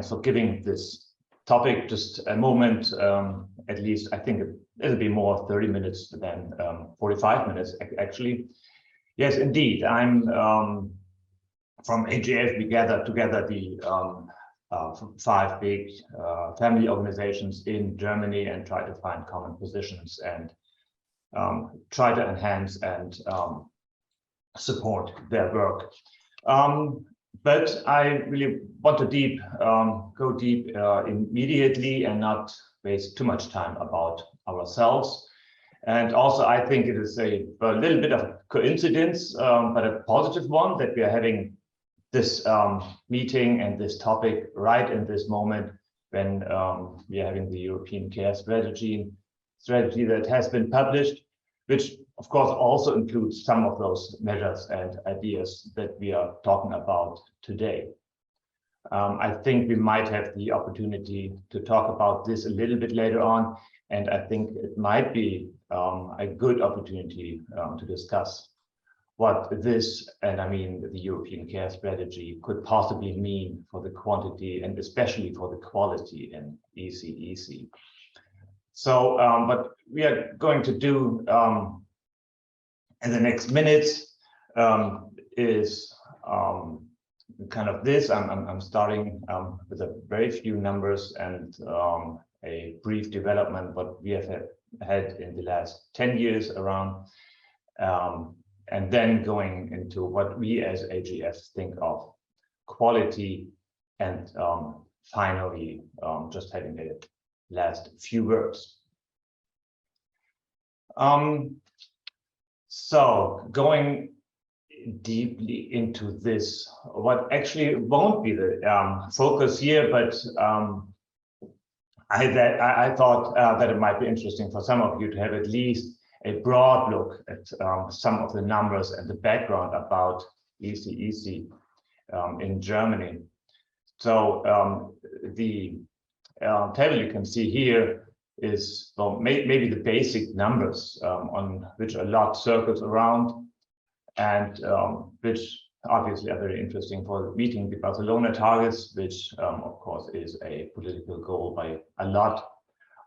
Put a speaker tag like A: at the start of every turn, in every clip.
A: thanks for giving this topic just a moment. At least I think it'll be more 30 minutes than 45 minutes actually. Yes, indeed. I'm from AGF. We gathered together the 5 big family organizations in Germany and try to find common positions and try to enhance and support their work. But I really want to go deep immediately and not waste too much time about ourselves. And also, I think it is a little bit of a coincidence, but a positive one, that we are having this meeting and this topic right in this moment when we are having the European Care Strategy that has been published, which of course also includes some of those measures and ideas that we are talking about today. I think we might have the opportunity to talk about this a little bit later on, and I think it might be a good opportunity to discuss what this, and I mean the European Care Strategy, could possibly mean for the quantity and especially for the quality in ECEC. So what we are going to do in the next minutes is kind of this. I'm starting with a very few numbers and a brief development what we have had in the last 10 years around, and then going into what we as AGF think of quality, and finally just having a last few words. So going deeply into this, what actually won't be the focus here, but I thought that it might be interesting for some of you to have at least a broad look at some of the numbers and the background about ECEC in Germany. So the table you can see here is, well, maybe the basic numbers on which a lot circles around, and which obviously are very interesting for meeting the Barcelona targets, which of course is a political goal by a lot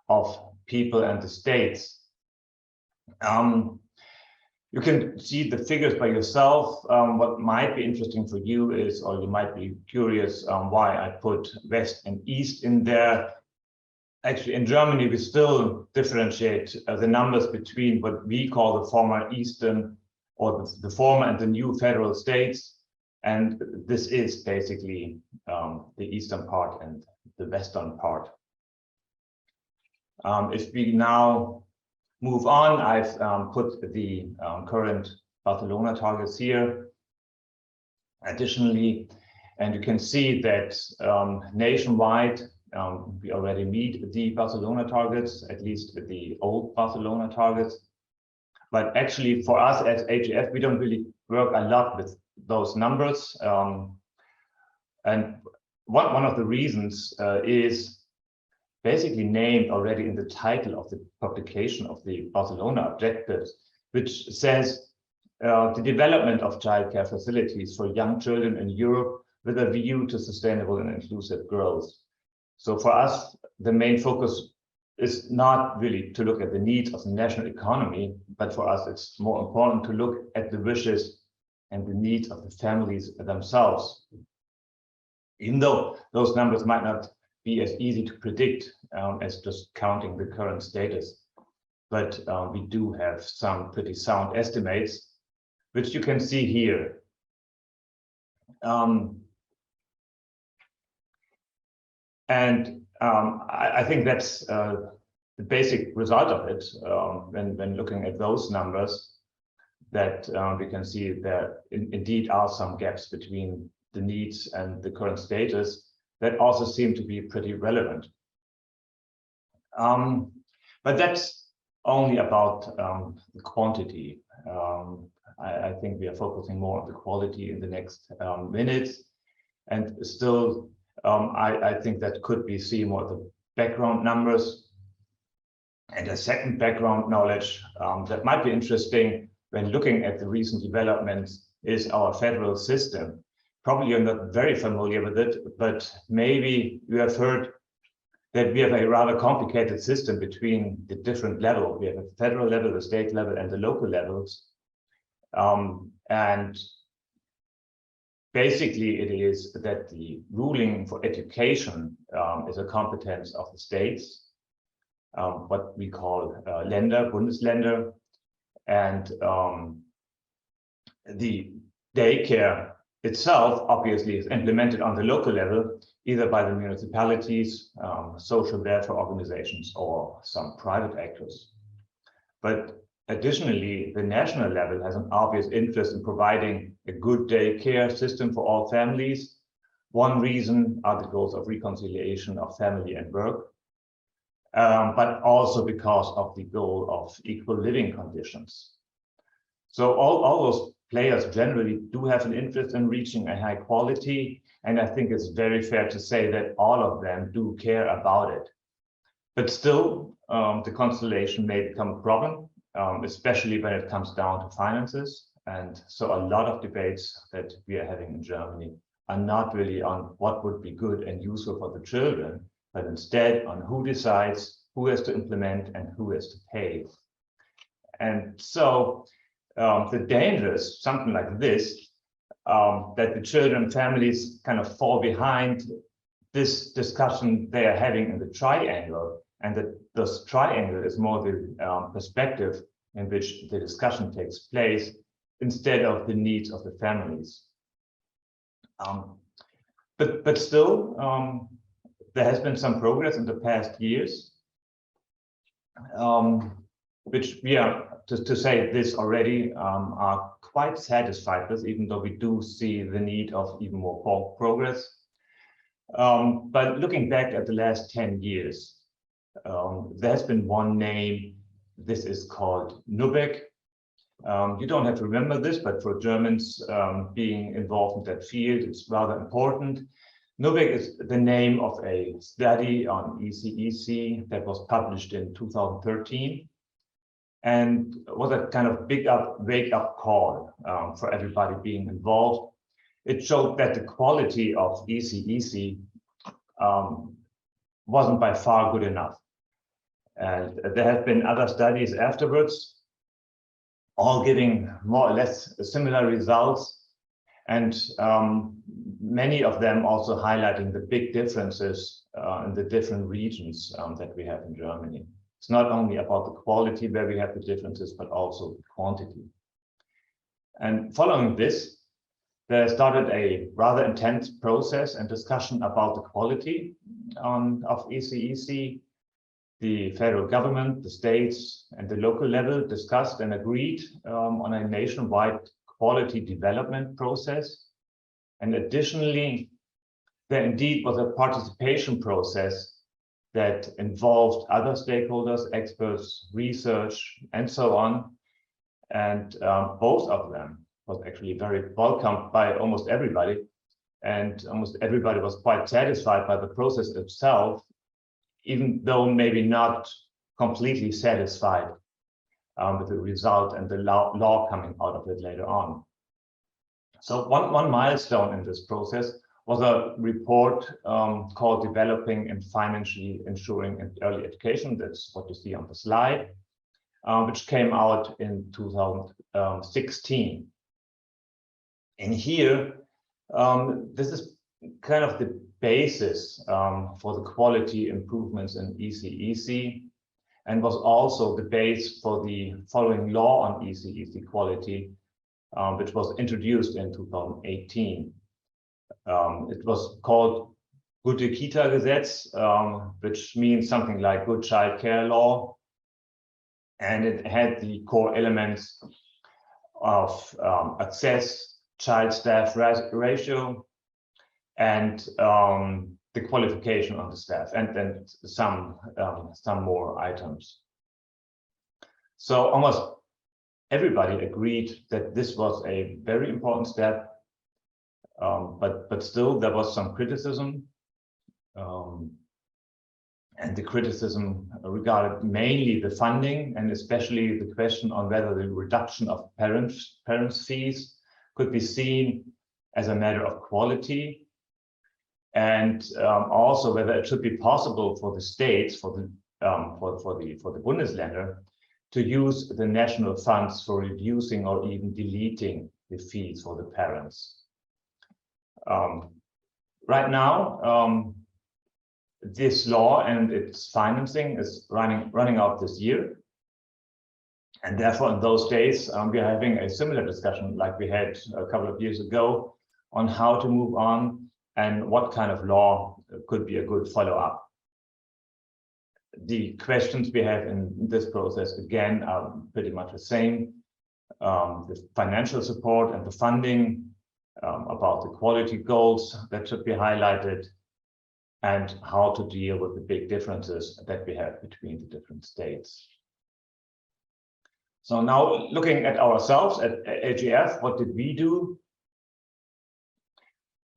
A: of people and the states. You can see the figures by yourself. What might be interesting for you is, or you might be curious why I put West and East in there. Actually, in Germany, we still differentiate the numbers between what we call the former Eastern, or the former and the new federal states. And this is basically the eastern part and the western part. If we now move on, I've put the current Barcelona targets here additionally, and you can see that nationwide we already meet the Barcelona targets, at least the old Barcelona targets. But actually for us as AGF, we don't really work a lot with those numbers. And one of the reasons is basically named already in the title of the publication of the Barcelona objectives, which says the development of childcare facilities for young children in Europe with a view to sustainable and inclusive growth. So for us, the main focus is not really to look at the needs of the national economy, but for us, it's more important to look at the wishes and the needs of the families themselves. Even though those numbers might not be as easy to predict as just counting the current status, but we do have some pretty sound estimates, which you can see here. I think that's the basic result of it when looking at those numbers, that we can see there indeed are some gaps between the needs and the current status that also seem to be pretty relevant. But that's only about the quantity. I think we are focusing more on the quality in the next minutes, and still I think that could be seen more the background numbers. And a second background knowledge that might be interesting when looking at the recent developments is our federal system. probably you're not very familiar with it, but maybe you have heard that we have a rather complicated system between the different levels. We have a federal level, the state level, and the local levels. And basically, it is that the ruling for education is a competence of the states, what we call Länder, Bundesländer, and the daycare itself obviously is implemented on the local level, either by the municipalities, social welfare organizations, or some private actors. But additionally, the national level has an obvious interest in providing a good daycare system for all families. One reason are the goals of reconciliation of family and work, but also because of the goal of equal living conditions. So all those players generally do have an interest in reaching a high quality, and I think it's very fair to say that all of them do care about it. But still, the constellation may become a problem, especially when it comes down to finances. And so a lot of debates that we are having in Germany are not really on what would be good and useful for the children, but instead on who decides, who has to implement, and who has to pay. And so the danger is something like this, that the children and families kind of fall behind this discussion they are having in the triangle, and that this triangle is more the perspective in which the discussion takes place instead of the needs of the families. But still, there has been some progress in the past years, which we are, to say this already, are quite satisfied with, even though we do see the need of even more progress. But looking back at the last 10 years, there has been one name. This is called NUBEC. You don't have to remember this, but for Germans being involved in that field, it's rather important. NUBEC is the name of a study on ECEC that was published in 2013. And was a kind of wake-up call for everybody being involved. It showed that the quality of ECEC wasn't by far good enough. And there have been other studies afterwards, all giving more or less similar results, and many of them also highlighting the big differences in the different regions that we have in Germany. It's not only about the quality where we have the differences, but also the quantity. And following this, there started a rather intense process and discussion about the quality of ECEC. The federal government, the states, and the local level discussed and agreed on a nationwide quality development process. And additionally, there indeed was a participation process that involved other stakeholders, experts, research, and so on. And both of them was actually very welcomed by almost everybody. And almost everybody was quite satisfied by the process itself, even though maybe not completely satisfied with the result and the law coming out of it later on. So one milestone in this process was a report called Developing and Financially Ensuring Early Education. That's what you see on the slide, which came out in 2016. And here, this is kind of the basis for the quality improvements in ECEC, and was also the base for the following law on ECEC quality, which was introduced in 2018. It was called Gute Kita-Gesetz, which means something like Good Childcare Law, and it had the core elements of access, child-staff ratio, and the qualification of the staff, and then some more items. So almost everybody agreed that this was a very important step, but still there was some criticism, and the criticism regarded mainly the funding, and especially the question on whether the reduction of parents' fees could be seen as a matter of quality, and also whether it should be possible for the states, for the Bundesländer, to use the national funds for reducing or even deleting the fees for the parents. Right now, this law and its financing is running out this year. And therefore, in those days, we are having a similar discussion like we had a couple of years ago on how to move on and what kind of law could be a good follow-up. The questions we have in this process, again, are pretty much the same. The financial support and the funding, about the quality goals that should be highlighted, and how to deal with the big differences that we have between the different states. So now looking at ourselves at AGF, what did we do?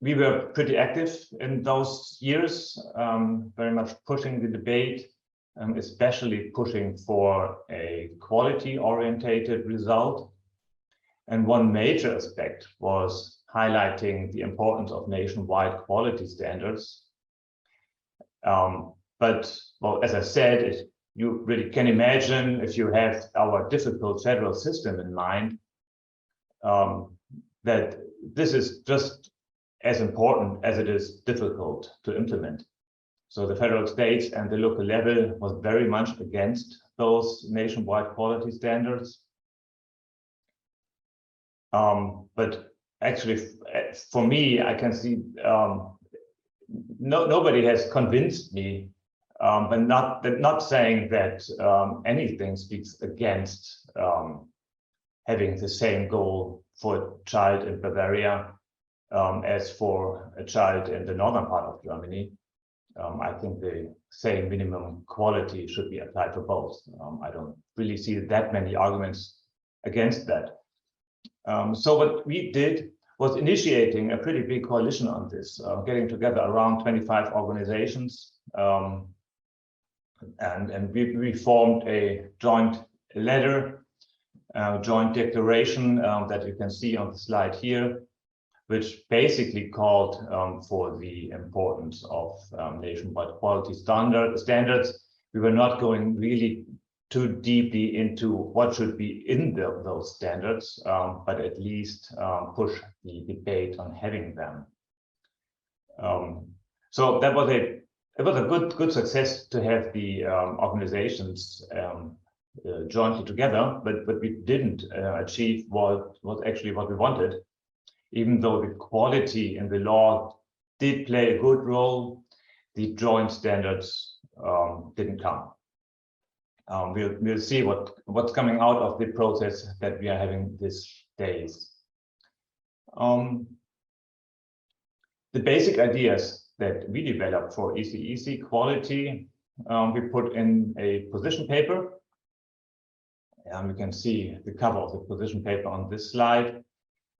A: We were pretty active in those years, very much pushing the debate, especially pushing for a quality-orientated result. And one major aspect was highlighting the importance of nationwide quality standards. But, well, as I said, you really can imagine, if you have our difficult federal system in mind, that this is just as important as it is difficult to implement. So the federal states and the local level was very much against those nationwide quality standards. But actually, for me, I can see nobody has convinced me, but not saying that anything speaks against having the same goal for a child in Bavaria as for a child in the northern part of Germany. I think the same minimum quality should be applied for both. I don't really see that many arguments against that. So what we did was initiating a pretty big coalition on this, getting together around 25 organizations. And we formed a joint letter, joint declaration that you can see on the slide here, which basically called for the importance of nationwide quality standards. We were not going really too deeply into what should be in those standards, but at least push the debate on having them. So that was a good success to have the organizations jointly together, but we didn't achieve what actually what we wanted. Even though the quality in the law did play a good role, the joint standards didn't come. We'll see what's coming out of the process that we are having these days. The basic ideas that we developed for ECEC quality, we put in a position paper. You can see the cover of the position paper on this slide.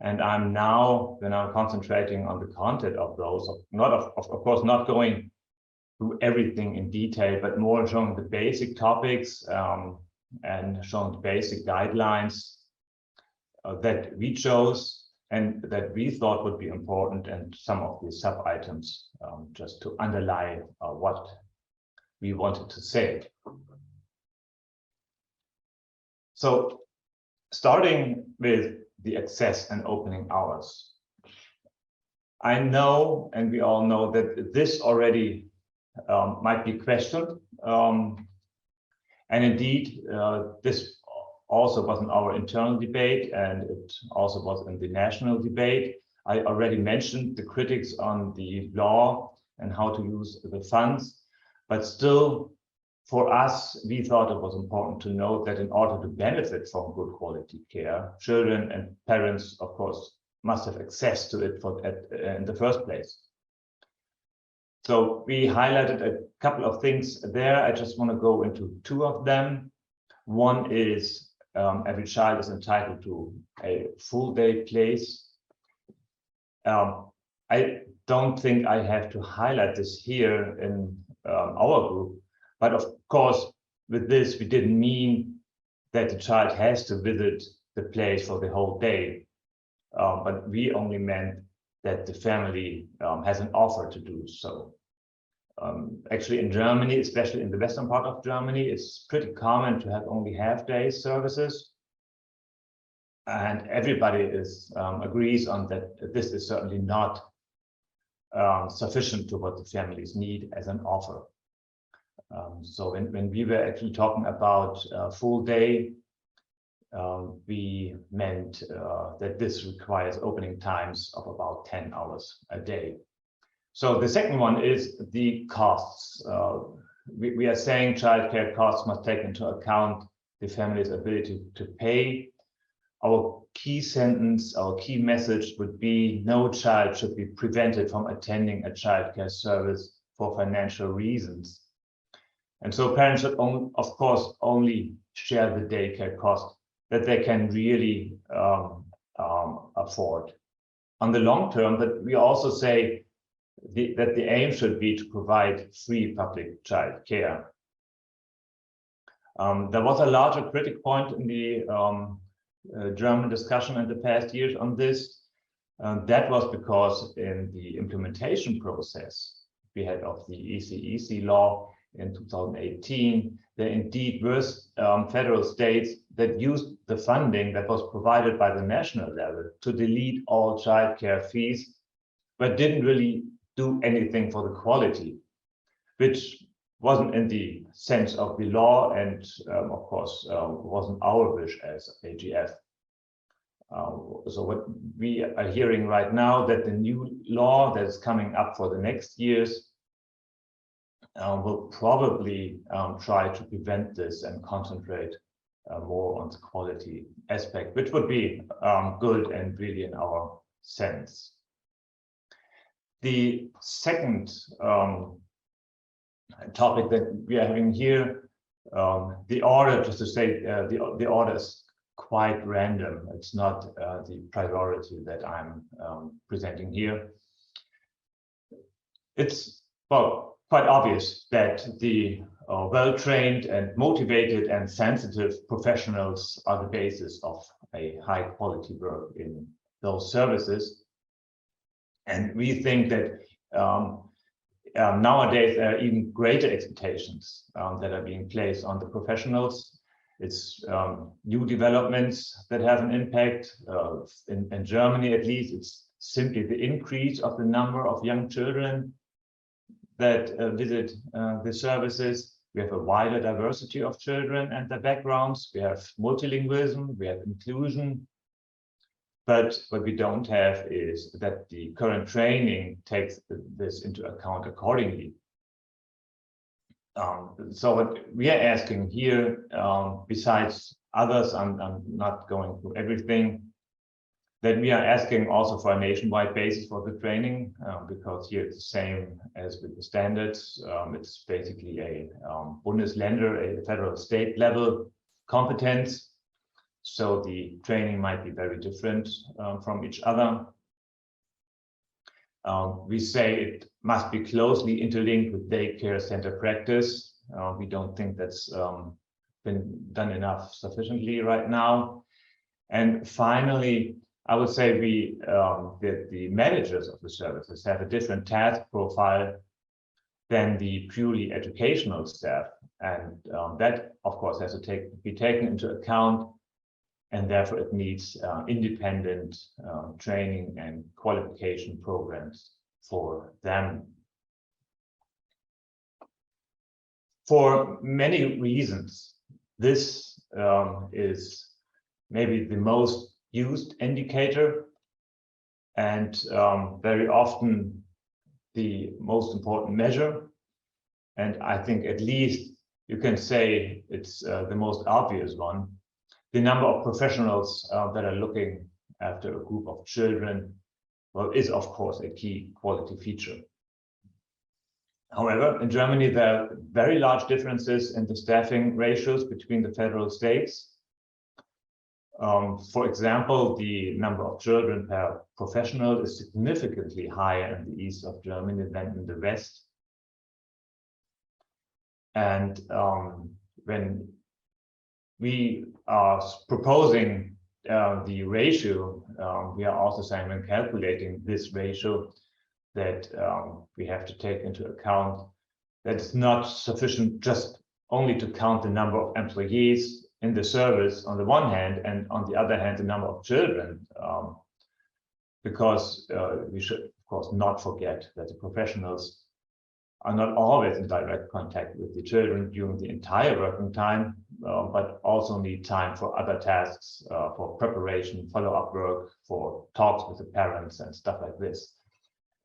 A: And I'm now concentrating on the content of those, of course, not going through everything in detail, but more showing the basic topics and showing the basic guidelines that we chose and that we thought would be important, and some of the sub-items just to underline what we wanted to say. So starting with the access and opening hours. I know, and we all know, that this already might be questioned. And indeed, this also was in our internal debate, and it also was in the national debate. I already mentioned the critics on the law and how to use the funds, but still, for us, we thought it was important to note that in order to benefit from good quality care, children and parents, of course, must have access to it in the first place. So we highlighted a couple of things there. I just want to go into two of them. One is every child is entitled to a full day place. I don't think I have to highlight this here in our group. But of course, with this, we didn't mean that the child has to visit the place for the whole day. But we only meant that the family has an offer to do so. Actually, in Germany, especially in the western part of Germany, it's pretty common to have only half-day services. And everybody agrees on that this is certainly not sufficient to what the families need as an offer. So when we were actually talking about full day, we meant that this requires opening times of about 10 hours a day. So the second one is the costs. We are saying childcare costs must take into account the family's ability to pay. Our key sentence, our key message would be no child should be prevented from attending a childcare service for financial reasons. And so parents should, of course, only share the daycare cost that they can really afford. On the long term, but we also say that the aim should be to provide free public childcare. There was a larger critic point in the German discussion in the past years on this. That was because in the implementation process we had of the ECEC law in 2018, there indeed were federal states that used the funding that was provided by the national level to delete all childcare fees, but didn't really do anything for the quality, which wasn't in the sense of the law, and of course wasn't our wish as AGF. So what we are hearing right now, that the new law that's coming up for the next years will probably try to prevent this and concentrate more on the quality aspect, which would be good and really in our sense. The second topic that we are having here, the order, just to say, the order is quite random. It's not the priority that I'm presenting here. It's, well, quite obvious that the well-trained and motivated and sensitive professionals are the basis of a high-quality work in those services. And we think that nowadays there are even greater expectations that are being placed on the professionals. It's new developments that have an impact. In Germany, at least, it's simply the increase of the number of young children that visit the services. We have a wider diversity of children and their backgrounds. We have multilingualism, we have inclusion. But what we don't have is that the current training takes this into account accordingly. So what we are asking here, besides others, I'm not going through everything, that we are asking also for a nationwide basis for the training, because here it's the same as with the standards. It's basically a Bundesländer, a federal state level competence. So the training might be very different from each other. We say it must be closely interlinked with daycare center practice. We don't think that's been done enough sufficiently right now. And finally, I would say that the managers of the services have a different task profile than the purely educational staff. And that, of course, has to be taken into account. And therefore, it needs independent training and qualification programs for them. For many reasons, this is maybe the most used indicator and very often the most important measure. And I think at least you can say it's the most obvious one. The number of professionals that are looking after a group of children, well, is of course a key quality feature. However, in Germany, there are very large differences in the staffing ratios between the federal states. For example, the number of children per professional is significantly higher in the east of Germany than in the west. And when we are proposing the ratio, we are also saying when calculating this ratio that we have to take into account that it's not sufficient just only to count the number of employees in the service on the one hand, and on the other hand, the number of children, because we should, of course, not forget that the professionals are not always in direct contact with the children during the entire working time, but also need time for other tasks, for preparation, follow-up work, for talks with the parents and stuff like this.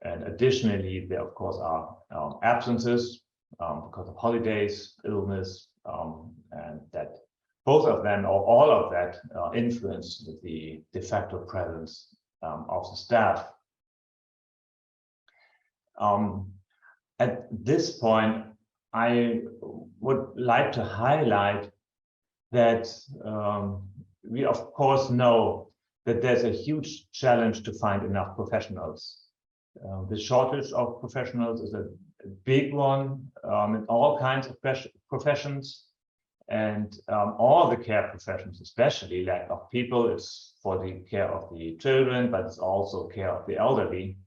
A: And additionally, there, of course, are absences because of holidays, illness, and that both of them, or all of that, influence the de facto presence of the staff. At this point, I would like to highlight that we, of course, know that there's a huge challenge to find enough professionals. The shortage of professionals is a big one in all kinds of professions, and all the care professions, especially lack of people. It's for the care of the children, but it's also care of the elderly.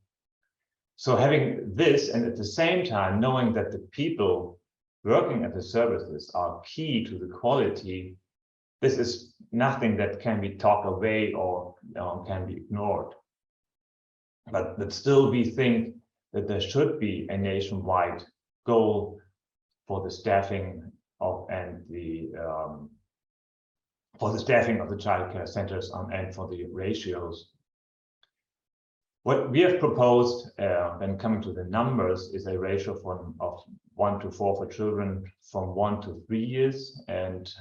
A: So having this, and at the same time knowing that the people working at the services are key to the quality, this is nothing that can be talked away or can be ignored. But stall we think that there should be a nationwide goal for the staffing of the childcare centers and for the ratios. What we have proposed when coming to the numbers is a ratio of 1 to 4 for children from 1 to 3 years, and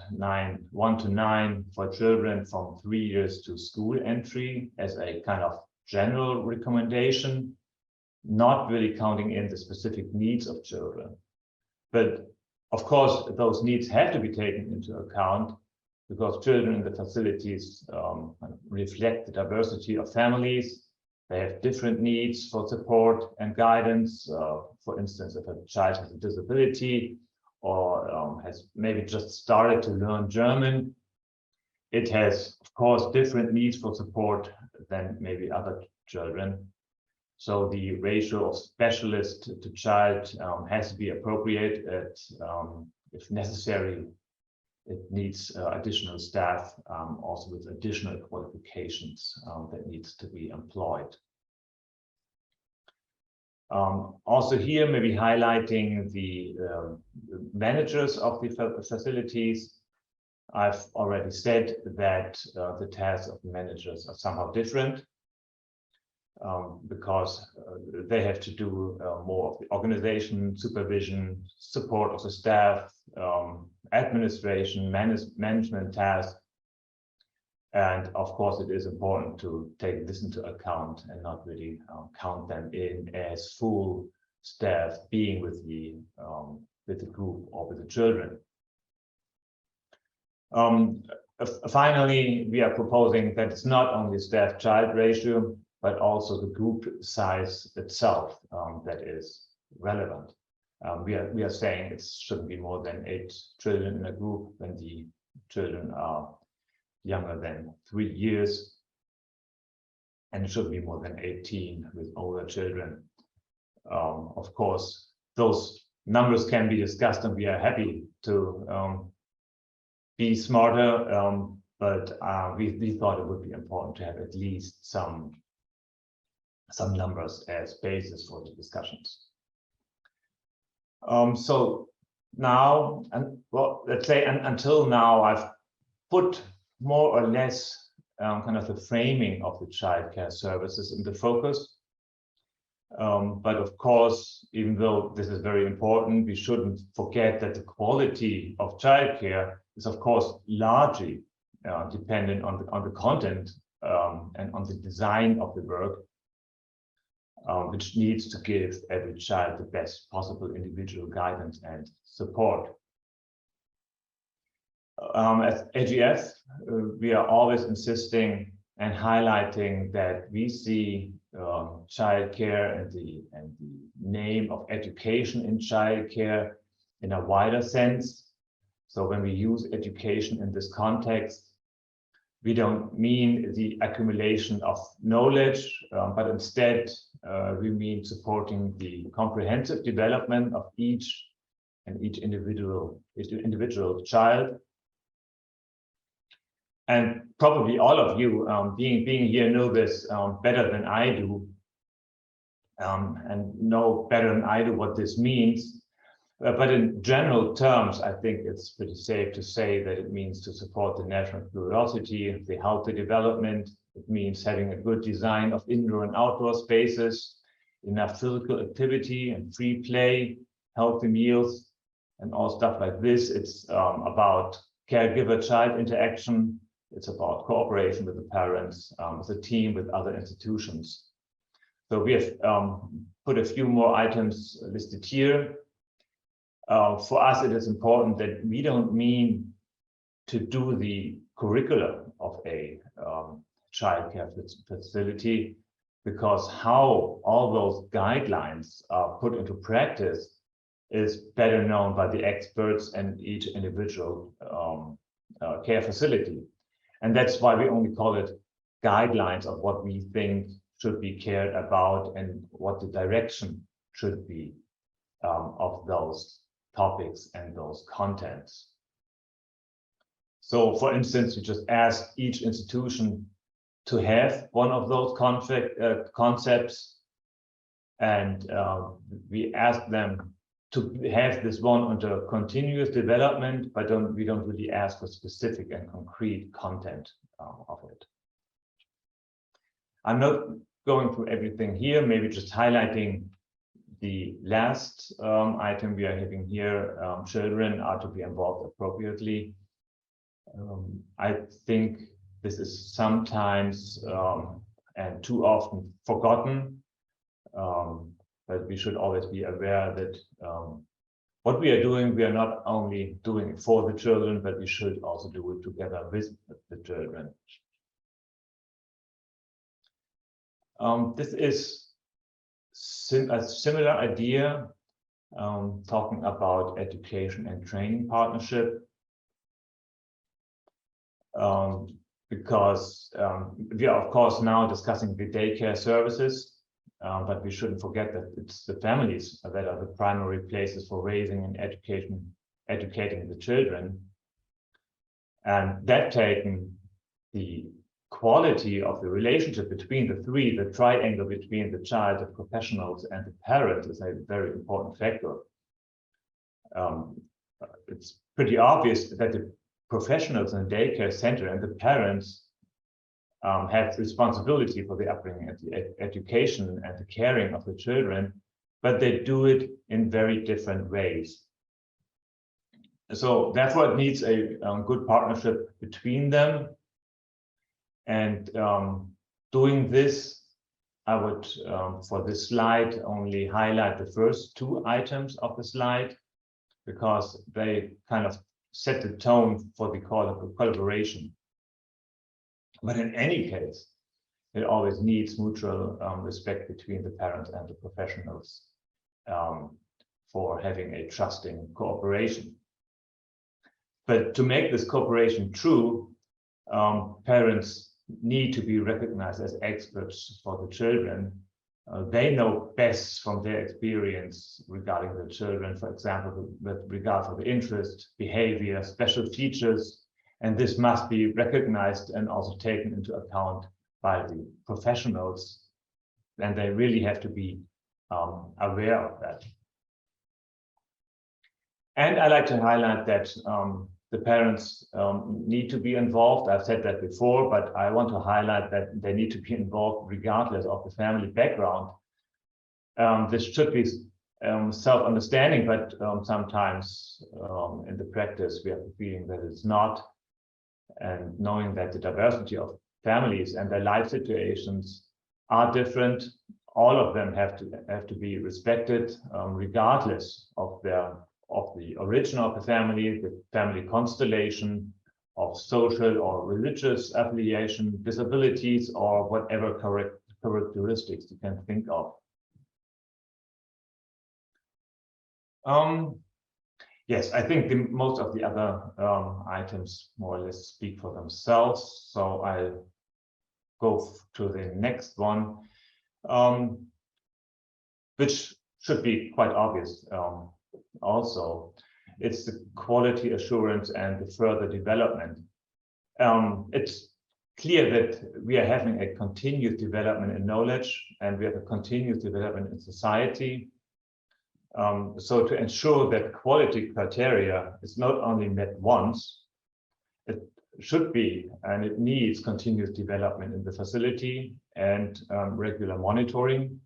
A: 1 to 9 for children from 3 years to school entry as a kind of general recommendation, not really counting in the specific needs of children. But of course, those needs have to be taken into account because children in the facilities reflect the diversity of families. They have different needs for support and guidance. For instance, if a child has a disability or has maybe just started to learn German, it has, of course, different needs for support than maybe other children. So the ratio of specialist to child has to be appropriate. If necessary, it needs additional staff, also with additional qualifications that needs to be employed. Also here, maybe highlighting the managers of the facilities. I've already said that the tasks of the managers are somehow different because they have to do more of the organization, supervision, support of the staff, administration, management tasks. And of course, it is important to take this into account and not really count them in as full staff being with the group or with the children. Finally, we are proposing that it's not only staff-child ratio, but also the group size itself that is relevant. We are saying it shouldn't be more than 8 children in a group when the children are younger than 3 years, and it should be more than 18 with older children. Of course, those numbers can be discussed, and we are happy to be smarter, but we thought it would be important to have at least some numbers as basis for the discussions. So now, let's say until now, I've put more or less kind of the framing of the childcare services in the focus. But of course, even though this is very important, we shouldn't forget that the quality of childcare is, of course, largely dependent on the content and on the design of the work, which needs to give every child the best possible individual guidance and support. At AGF, we are always insisting and highlighting that we see childcare and the name of education in childcare in a wider sense. So when we use education in this context, we don't mean the accumulation of knowledge, but instead we mean supporting the comprehensive development of each individual child. And probably all of you being here know this better than I do, and know better than I do what this means. But in general terms, I think it's pretty safe to say that it means to support the national curiosity, the healthy development. It means having a good design of indoor and outdoor spaces, enough physical activity and free play, healthy meals, and all stuff like this. It's about caregiver-child interaction. It's about cooperation with the parents, as a team with other institutions. So we have put a few more items listed here. For us, it is important that we don't mean to do the curriculum of a childcare facility, because how all those guidelines are put into practice is better known by the experts and each individual care facility. And that's why we only call it guidelines of what we think should be cared about and what the direction should be of those topics and those contents. So, for instance, we just ask each institution to have one of those concepts, and we ask them to have this one under continuous development, but we don't really ask for specific and concrete content of it. I'm not going through everything here, maybe just highlighting the last item we are having here. Children are to be involved appropriately. I think this is sometimes and too often forgotten, but we should always be aware that what we are doing, we are not only doing it for the children, but we should also do it together with the children. This is a similar idea, talking about education and training partnership, because we are, of course, now discussing the daycare services, but we shouldn't forget that it's the families that are the primary places for raising and educating the children. And that taken, the quality of the relationship between the three, the triangle between the child, the professionals, and the parents, is a very important factor. It's pretty obvious that the professionals in the daycare center and the parents have responsibility for the upbringing and the education and the caring of the children, but they do it in very different ways. So therefore, it needs a good partnership between them. And doing this, I would, for this slide, only highlight the first two items of the slide, because they kind of set the tone for the collaboration. But in any case, it always needs mutual respect between the parents and the professionals for having a trusting cooperation. But to make this cooperation true, parents need to be recognized as experts for the children. They know best from their experience regarding the children, for example, with regard for the interest, behavior, special features, and this must be recognized and also taken into account by the professionals, and they really have to be aware of that. And I like to highlight that the parents need to be involved. I've said that before, but I want to highlight that they need to be involved regardless of the family background. This should be self-understanding, but sometimes in the practice we have the feeling that it's not. And knowing that the diversity of families and their life situations are different, all of them have to be respected, regardless of the origin of the family constellation, of social or religious affiliation, disabilities, or whatever characteristics you can think of. Yes, I think most of the other items more or less speak for themselves. So I'll go to the next one, which should be quite obvious also. It's the quality assurance and the further development. It's clear that we are having a continuous development in knowledge, and we have a continuous development in society. So to ensure that quality criteria is not only met once, it should be, and it needs continuous development in the facility and regular monitoring.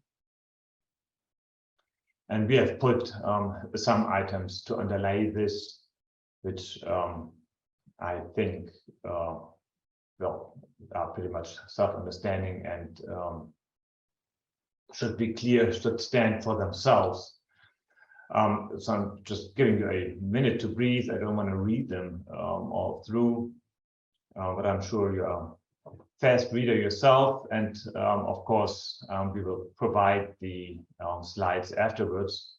A: And we have put some items to underlay this, which I think well, are pretty much self-understanding and should be clear, should stand for themselves. So I'm just giving you a minute to breathe. I don't want to read them all through, but I'm sure you are a fast reader yourself. And of course, we will provide the slides afterwards.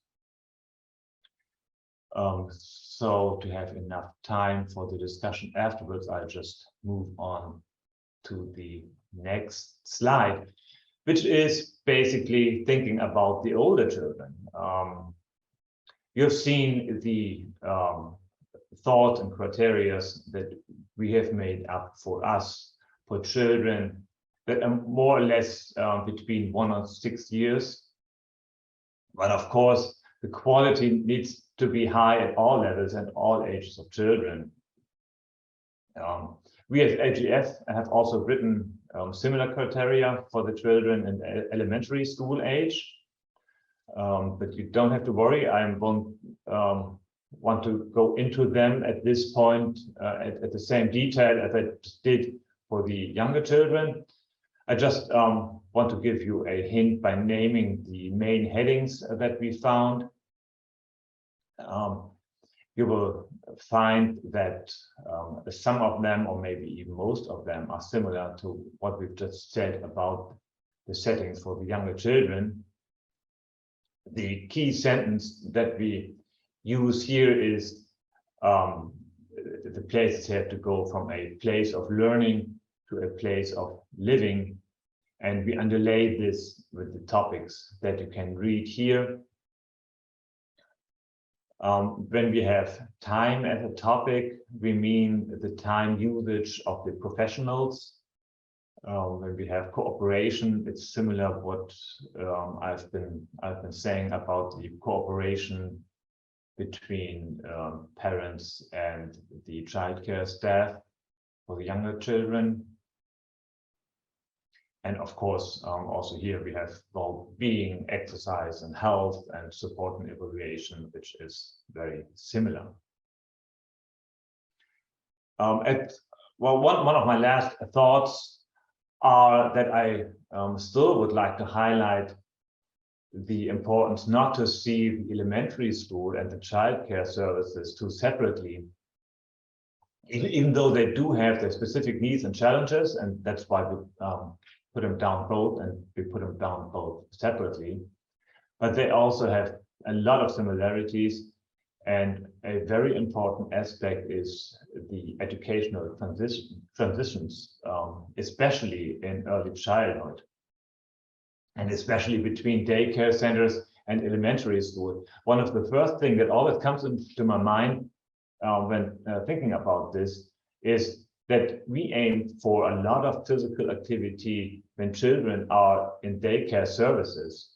A: So to have enough time for the discussion afterwards, I'll just move on to the next slide, which is basically thinking about the older children. You've seen the thought and criteria that we have made up for us, for children that are more or less between 1 and 6 years. But of course, the quality needs to be high at all levels and all ages of children. We as AGF have also written similar criteria for the children in elementary school age. But you don't have to worry. I won't want to go into them at this point at the same detail as I did for the younger children. I just want to give you a hint by naming the main headings that we found. You will find that some of them, or maybe even most of them, are similar to what we've just said about the settings for the younger children. The key sentence that we use here is the places have to go from a place of learning to a place of living. And we underlay this with the topics that you can read here. When we have time as a topic, we mean the time usage of the professionals. When we have cooperation, it's similar what I've been saying about the cooperation between parents and the childcare staff for the younger children. And of course, also here we have well-being, exercise and health, and support and evaluation, which is very similar. One of my last thoughts are that I still would like to highlight the importance not to see the elementary school and the childcare services too separately, even though they do have their specific needs and challenges, and that's why we put them down both, and we put them down both separately. But they also have a lot of similarities, and a very important aspect is the educational transitions, especially in early childhood, and especially between daycare centers and elementary school. One of the first things that always comes into my mind when thinking about this is that we aim for a lot of physical activity when children are in daycare services,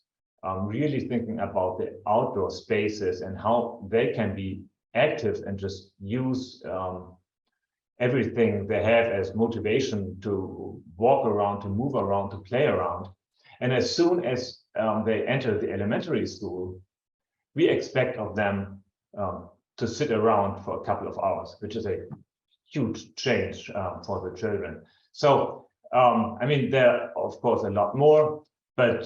A: really thinking about the outdoor spaces and how they can be active and just use everything they have as motivation to walk around, to move around, to play around. And as soon as they enter the elementary school, we expect of them to sit around for a couple of hours, which is a huge change for the children. So, I mean, there are, of course, a lot more, but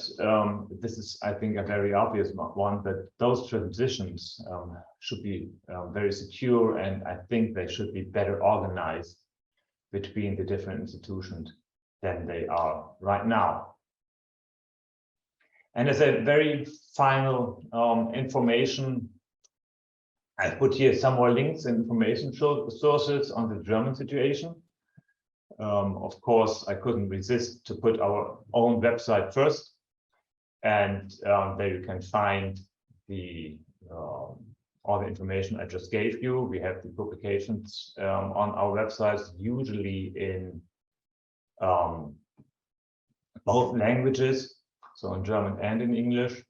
A: this is, I think, a very obvious one, that those transitions should be very secure, and I think they should be better organized between the different institutions than they are right now. And as a very final information, I put here some more links and information sources on the German situation. Of course, I couldn't resist to put our own website first, and there you can find the all the information I just gave you. We have the publications on our websites, usually in both languages, so in German and in English.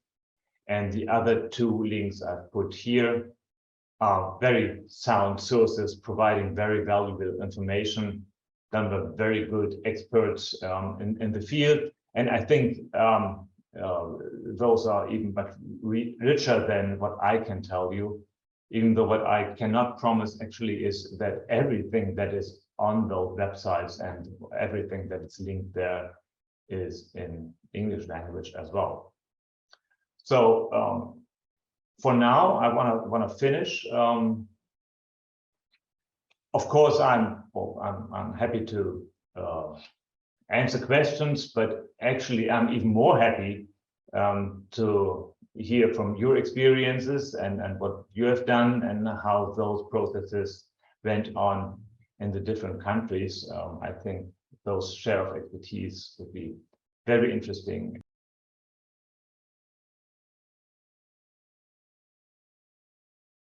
A: And the other two links I've put here are very sound sources providing very valuable information done by very good experts in the field. And I think those are even much richer than what I can tell you, even though what I cannot promise actually is that everything that is on those websites and everything that is linked there is in English language as well. So for now, I want to finish. Of course, I'm happy to answer questions, but actually, I'm even more happy to hear from your experiences and what you have done and how those processes went on in the different countries. I think those share of expertise would be very interesting.